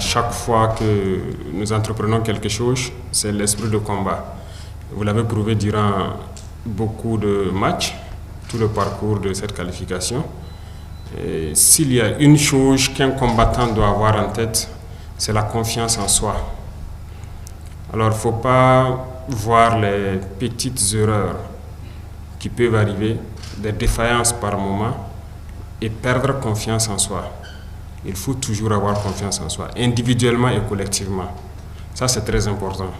chaque fois que nous entreprenons quelque chose, c'est l'esprit de combat. Vous l'avez prouvé durant beaucoup de matchs, tout le parcours de cette qualification. S'il y a une chose qu'un combattant doit avoir en tête, c'est la confiance en soi. Alors, il ne faut pas voir les petites erreurs qui peuvent arriver, des défaillances par moment, et perdre confiance en soi. Il faut toujours avoir confiance en soi, individuellement et collectivement. Ça, c'est très important.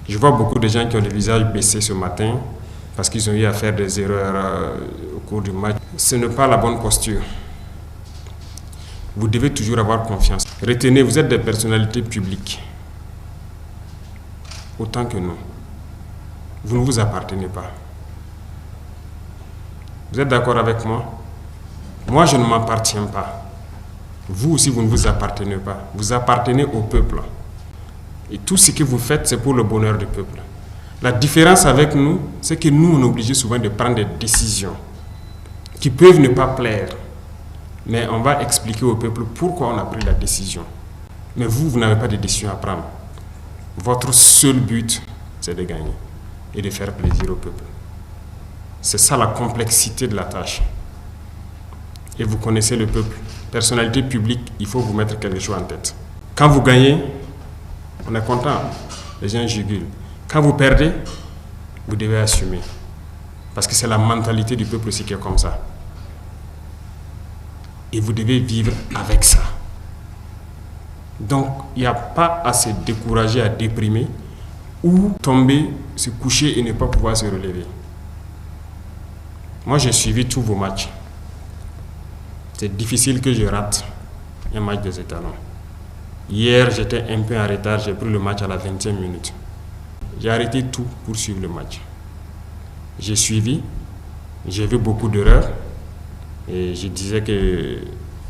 Je vois beaucoup de gens qui ont le visage baissé ce matin parce qu'ils ont eu à faire des erreurs au cours du match. Ce n'est pas la bonne posture. Vous devez toujours avoir confiance. Retenez, vous êtes des personnalités publiques, autant que nous. Vous ne vous appartenez pas. Vous êtes d'accord avec moi? Moi, je ne m'appartiens pas. Vous aussi, vous ne vous appartenez pas. Vous appartenez au peuple. Et tout ce que vous faites, c'est pour le bonheur du peuple. La différence avec nous, c'est que nous, on est obligés souvent de prendre des décisions qui peuvent ne pas plaire. Mais on va expliquer au peuple pourquoi on a pris la décision. Mais vous, vous n'avez pas de décision à prendre. Votre seul but, c'est de gagner et de faire plaisir au peuple. C'est ça la complexité de la tâche. Et vous connaissez le peuple. Personnalité publique, il faut vous mettre quelque chose en tête. Quand vous gagnez, on est content, les gens jugulent. Quand vous perdez, vous devez assumer. Parce que c'est la mentalité du peuple aussi qui est comme ça. Et vous devez vivre avec ça. Donc, il n'y a pas à se décourager, à déprimer, ou tomber, se coucher et ne pas pouvoir se relever. Moi, j'ai suivi tous vos matchs. C'est difficile que je rate un match des étalons. Hier, j'étais un peu en retard, j'ai pris le match à la 20e minute. J'ai arrêté tout pour suivre le match. J'ai suivi, j'ai vu beaucoup d'erreurs et je disais que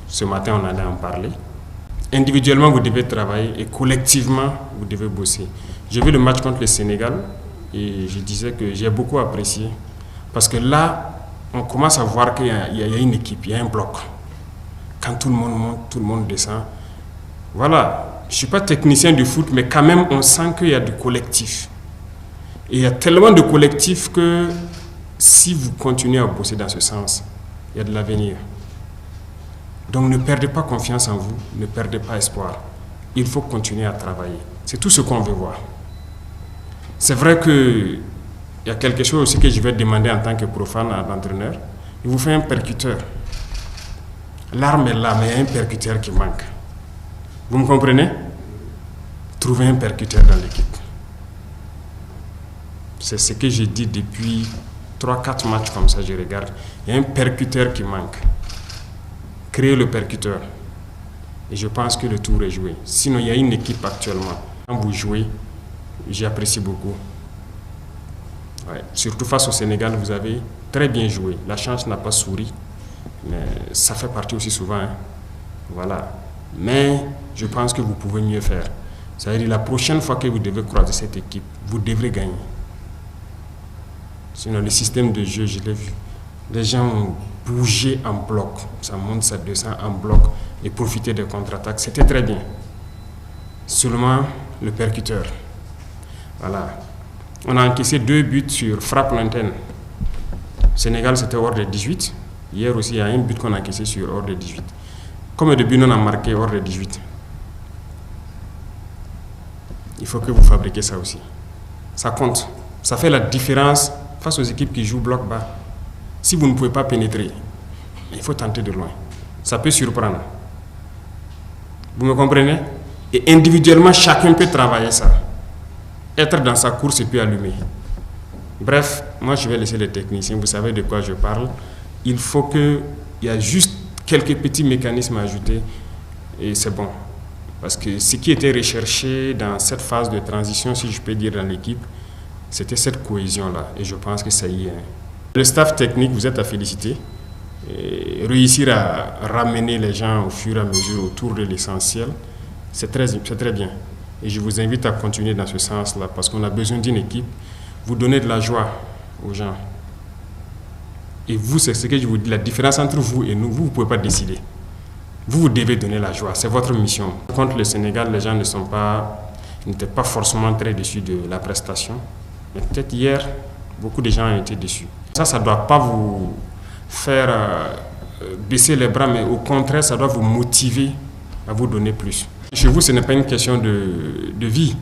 ce matin, on allait en parler. Individuellement, vous devez travailler et collectivement, vous devez bosser. J'ai vu le match contre le Sénégal et je disais que j'ai beaucoup apprécié parce que là, on commence à voir qu'il y a une équipe, il y a un bloc. Quand tout le monde monte, tout le monde descend. Voilà, je ne suis pas technicien du foot, mais quand même, on sent qu'il y a du collectif. Et il y a tellement de collectifs que si vous continuez à bosser dans ce sens, il y a de l'avenir. Donc ne perdez pas confiance en vous, ne perdez pas espoir. Il faut continuer à travailler. C'est tout ce qu'on veut voir. C'est vrai qu'il y a quelque chose aussi que je vais demander en tant que profane à l'entraîneur. Il vous fait un percuteur. L'arme est là, mais il y a un percuteur qui manque. Vous me comprenez? Trouvez un percuteur dans l'équipe. C'est ce que j'ai dit depuis 3-4 matchs comme ça, je regarde. Il y a un percuteur qui manque. Créez le percuteur. Et je pense que le tour est joué. Sinon, il y a une équipe actuellement. Quand vous jouez, j'apprécie beaucoup. Ouais. Surtout face au Sénégal, vous avez très bien joué. La chance n'a pas souri. Mais ça fait partie aussi souvent. Hein. Voilà. Mais je pense que vous pouvez mieux faire. Ça veut dire la prochaine fois que vous devez croiser cette équipe, vous devrez gagner. Sinon, le système de jeu, je l'ai vu. Les gens ont bougé en bloc. Ça monte, ça descend en bloc et profiter des contre-attaques. C'était très bien. Seulement le percuteur. Voilà. On a encaissé 2 buts sur frappe lointaine. Sénégal, c'était hors de 18. Hier aussi, il y a un but qu'on a encaissé sur hors de 18. Comme au début, on a marqué hors de 18. Il faut que vous fabriquiez ça aussi. Ça compte. Ça fait la différence face aux équipes qui jouent bloc bas. Si vous ne pouvez pas pénétrer, il faut tenter de loin. Ça peut surprendre. Vous me comprenez? Et individuellement, chacun peut travailler ça. Être dans sa course et puis allumer. Bref, moi je vais laisser les techniciens, vous savez de quoi je parle. Il faut qu'il y a juste quelques petits mécanismes à ajouter et c'est bon. Parce que ce qui était recherché dans cette phase de transition, si je peux dire, dans l'équipe, c'était cette cohésion-là. Et je pense que ça y est. Le staff technique, vous êtes à féliciter. Et réussir à ramener les gens au fur et à mesure autour de l'essentiel, c'est très bien. Et je vous invite à continuer dans ce sens-là parce qu'on a besoin d'une équipe. Vous donnez de la joie aux gens. Et vous, c'est ce que je vous dis, la différence entre vous et nous, vous ne pouvez pas décider. Vous devez donner la joie, c'est votre mission. Contre le Sénégal, les gens n'étaient pas forcément très déçus de la prestation. Mais peut-être hier, beaucoup de gens ont été déçus. Ça ne doit pas vous faire baisser les bras, mais au contraire, ça doit vous motiver à vous donner plus. Chez vous, ce n'est pas une question de vie.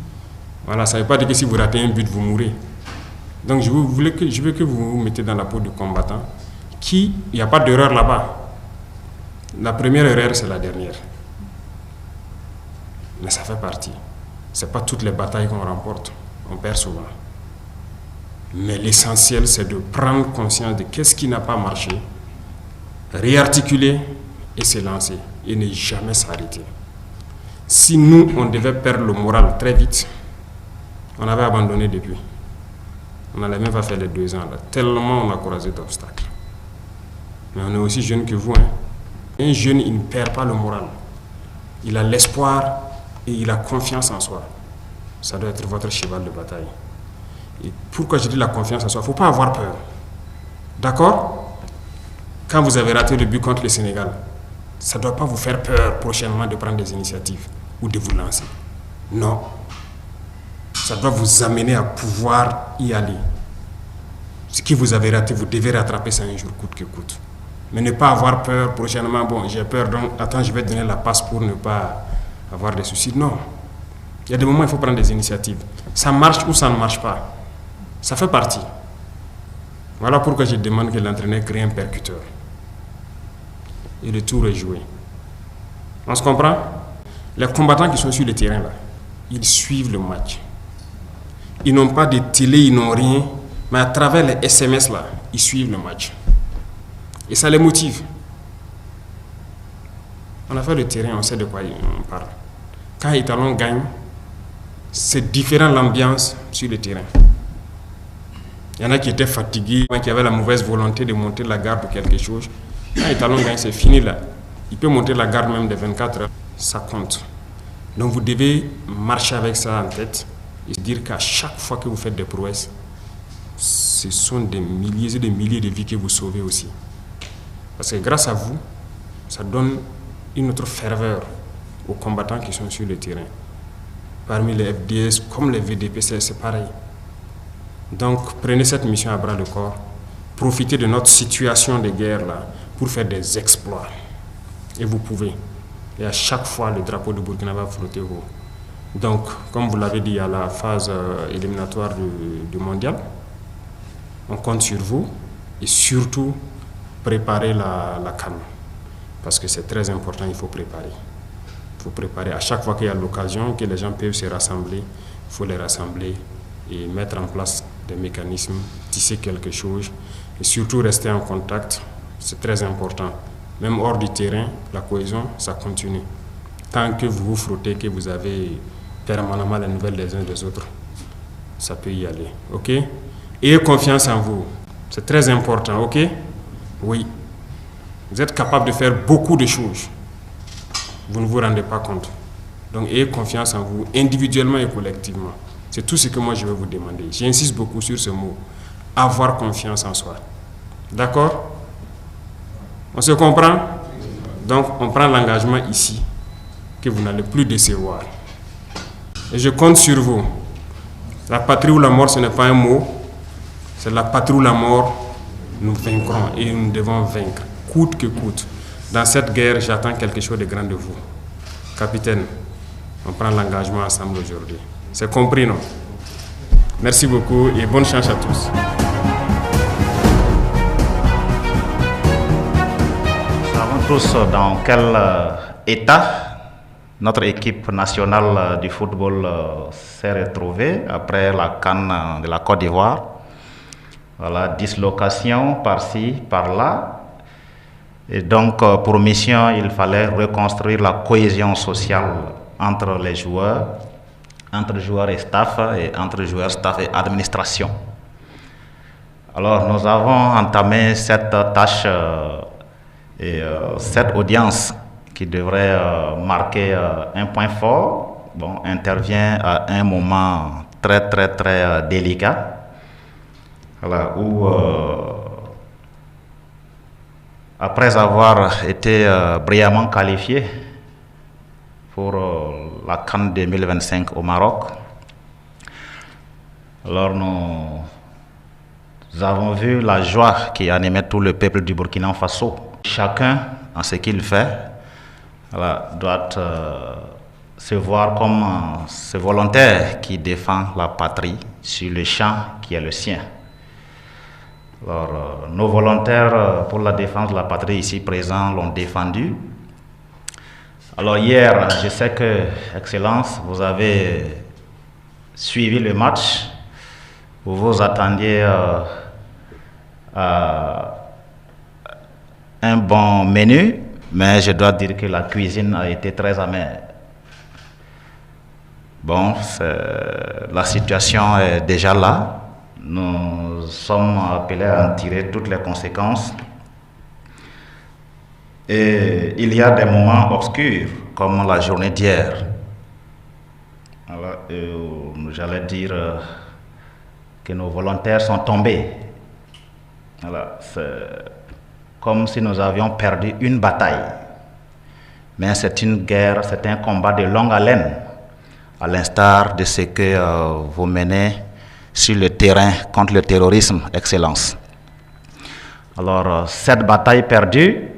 Voilà, ça ne veut pas dire que si vous ratez un but, vous mourrez. Donc je veux que vous vous mettez dans la peau du combattant. Il n'y a pas d'erreur là-bas. La première erreur, c'est la dernière. Mais ça fait partie. Ce n'est pas toutes les batailles qu'on remporte. On perd souvent. Mais l'essentiel, c'est de prendre conscience de qu'est-ce qui n'a pas marché, réarticuler et se lancer. Et ne jamais s'arrêter. Si nous, on devait perdre le moral très vite, on avait abandonné depuis. On n'allait même pas faire les 2 ans là. Tellement on a croisé d'obstacles. Mais on est aussi jeune que vous. Un jeune, il ne perd pas le moral. Il a l'espoir et il a confiance en soi. Ça doit être votre cheval de bataille. Et pourquoi je dis la confiance en soi? Il ne faut pas avoir peur. D'accord? Quand vous avez raté le but contre le Sénégal, ça ne doit pas vous faire peur prochainement de prendre des initiatives ou de vous lancer. Non. Ça doit vous amener à pouvoir y aller. Ce que vous avez raté, vous devez rattraper ça un jour, coûte que coûte. Mais ne pas avoir peur prochainement. Bon, j'ai peur, donc attends, je vais donner la passe pour ne pas avoir des soucis. Non. Il y a des moments où il faut prendre des initiatives. Ça marche ou ça ne marche pas. Ça fait partie. Voilà pourquoi je demande que l'entraîneur crée un percuteur. Et le tour est joué. On se comprend? Les combattants qui sont sur le terrain, là, ils suivent le match. Ils n'ont pas de télé, ils n'ont rien. Mais à travers les SMS, là, ils suivent le match. Et ça les motive. On a fait le terrain, on sait de quoi on parle. Quand Italon gagne, c'est différent l'ambiance sur le terrain. Il y en a qui étaient fatigués, qui avaient la mauvaise volonté de monter la garde ou quelque chose. Quand Italon gagne, c'est fini là. Il peut monter la garde même de 24 heures. Ça compte. Donc vous devez marcher avec ça en tête et se dire qu'à chaque fois que vous faites des prouesses, ce sont des milliers et des milliers de vies que vous sauvez aussi. Parce que grâce à vous, ça donne une autre ferveur aux combattants qui sont sur le terrain. Parmi les FDS comme les VDP, c'est pareil. Donc prenez cette mission à bras le corps. Profitez de notre situation de guerre là pour faire des exploits. Et vous pouvez. Et à chaque fois, le drapeau de Burkina va flotter haut. Donc, comme vous l'avez dit à la phase éliminatoire du mondial, on compte sur vous et surtout préparer la CAN. Parce que c'est très important, il faut préparer. Il faut préparer à chaque fois qu'il y a l'occasion, que les gens peuvent se rassembler, il faut les rassembler et mettre en place des mécanismes, tisser quelque chose et surtout rester en contact, c'est très important. Même hors du terrain, la cohésion, ça continue. Tant que vous vous frottez, que vous avez permanemment les nouvelles des uns des autres, ça peut y aller. Ok? Ayez confiance en vous. C'est très important. Ok? Oui. Vous êtes capable de faire beaucoup de choses. Vous ne vous rendez pas compte. Donc, ayez confiance en vous, individuellement et collectivement. C'est tout ce que moi je vais vous demander. J'insiste beaucoup sur ce mot. Avoir confiance en soi. D'accord? On se comprend? Donc, on prend l'engagement ici que vous n'allez plus décevoir. Et je compte sur vous. La patrie ou la mort, ce n'est pas un mot. C'est la patrie ou la mort. Nous vaincrons et nous devons vaincre, coûte que coûte. Dans cette guerre, j'attends quelque chose de grand de vous. Capitaine, on prend l'engagement ensemble aujourd'hui. C'est compris, non? Merci beaucoup et bonne chance à tous. Nous savons tous dans quel état notre équipe nationale du football s'est retrouvée après la CAN de la Côte d'Ivoire. Voilà, dislocation par-ci, par-là. Et donc, pour mission, il fallait reconstruire la cohésion sociale entre les joueurs, entre joueurs et staff, et entre joueurs, staff et administration. Alors, nous avons entamé cette tâche et cette audience qui devrait marquer un point fort, bon, intervient à un moment très délicat, voilà, où Après avoir été brillamment qualifié pour la CAN 2025 au Maroc, alors nous avons vu la joie qui animait tout le peuple du Burkina Faso. Chacun, en ce qu'il fait, doit se voir comme ce volontaire qui défend la patrie sur le champ qui est le sien. Alors, nos volontaires pour la défense de la patrie ici présents l'ont défendu. Alors hier, je sais que, Excellence, vous avez suivi le match. Vous vous attendiez à un bon menu, mais je dois dire que la cuisine a été très amère. Bon, la situation est déjà là. Nous sommes appelés à en tirer toutes les conséquences. Et il y a des moments obscurs, comme la journée d'hier. J'allais dire que nos volontaires sont tombés. C'est comme si nous avions perdu une bataille. Mais c'est une guerre, c'est un combat de longue haleine, à l'instar de ce que vous menez sur le terrain contre le terrorisme, Excellence. Alors, cette bataille perdue,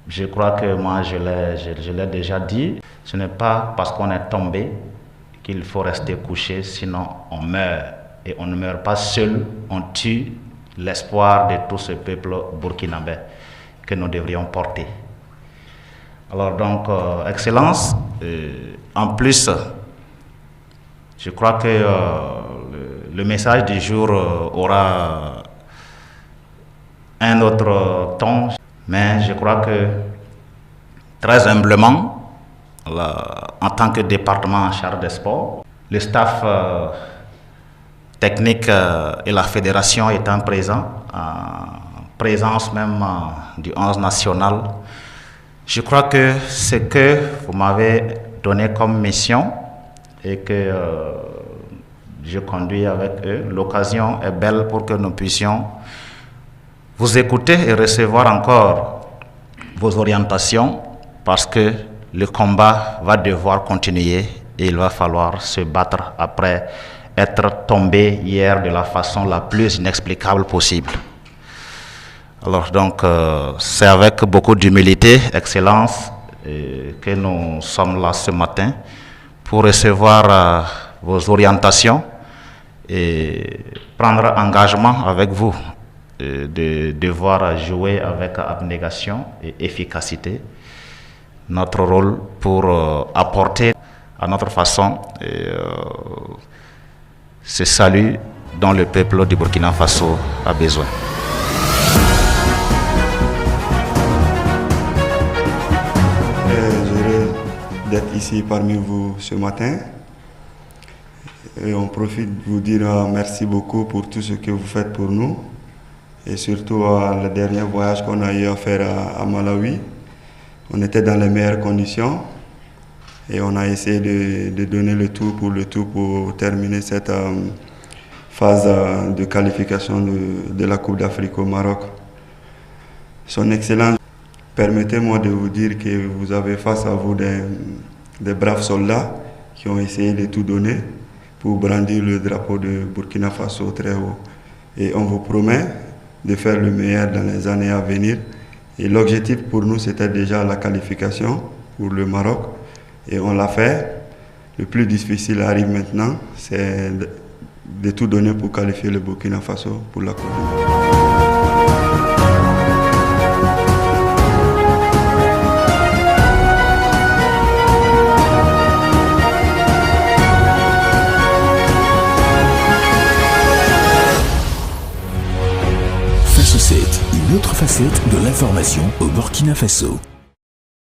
je crois que moi, je l'ai déjà dit, ce n'est pas parce qu'on est tombé qu'il faut rester couché, sinon on meurt. Et on ne meurt pas seul, on tue l'espoir de tout ce peuple burkinabé que nous devrions porter. Alors donc, Excellence, en plus, je crois que le message du jour aura un autre ton, mais je crois que très humblement, en tant que département en charge des sports, le staff technique et la fédération étant présents, en présence même du 11 national, je crois que ce que vous m'avez donné comme mission et que je conduis avec eux, l'occasion est belle pour que nous puissions vous écouter et recevoir encore vos orientations, parce que le combat va devoir continuer et il va falloir se battre après être tombé hier de la façon la plus inexplicable possible. Alors donc, c'est avec beaucoup d'humilité, Excellence, que nous sommes là ce matin pour recevoir vos orientations et prendre engagement avec vous de devoir jouer avec abnégation et efficacité notre rôle pour apporter à notre façon ce salut dont le peuple du Burkina Faso a besoin. Heureux d'être ici parmi vous ce matin. Et on profite de vous dire merci beaucoup pour tout ce que vous faites pour nous. Et surtout le dernier voyage qu'on a eu à faire à Malawi. On était dans les meilleures conditions. Et on a essayé de donner le tout pour terminer cette phase de qualification de la Coupe d'Afrique au Maroc. Son Excellence, permettez-moi de vous dire que vous avez face à vous des braves soldats qui ont essayé de tout donner pour brandir le drapeau de Burkina Faso très haut. Et on vous promet de faire le meilleur dans les années à venir. Et l'objectif pour nous, c'était déjà la qualification pour le Maroc. Et on l'a fait. Le plus difficile arrive maintenant, c'est de tout donner pour qualifier le Burkina Faso pour la Coupe du Monde. Faso 7, une autre facette de l'information au Burkina Faso.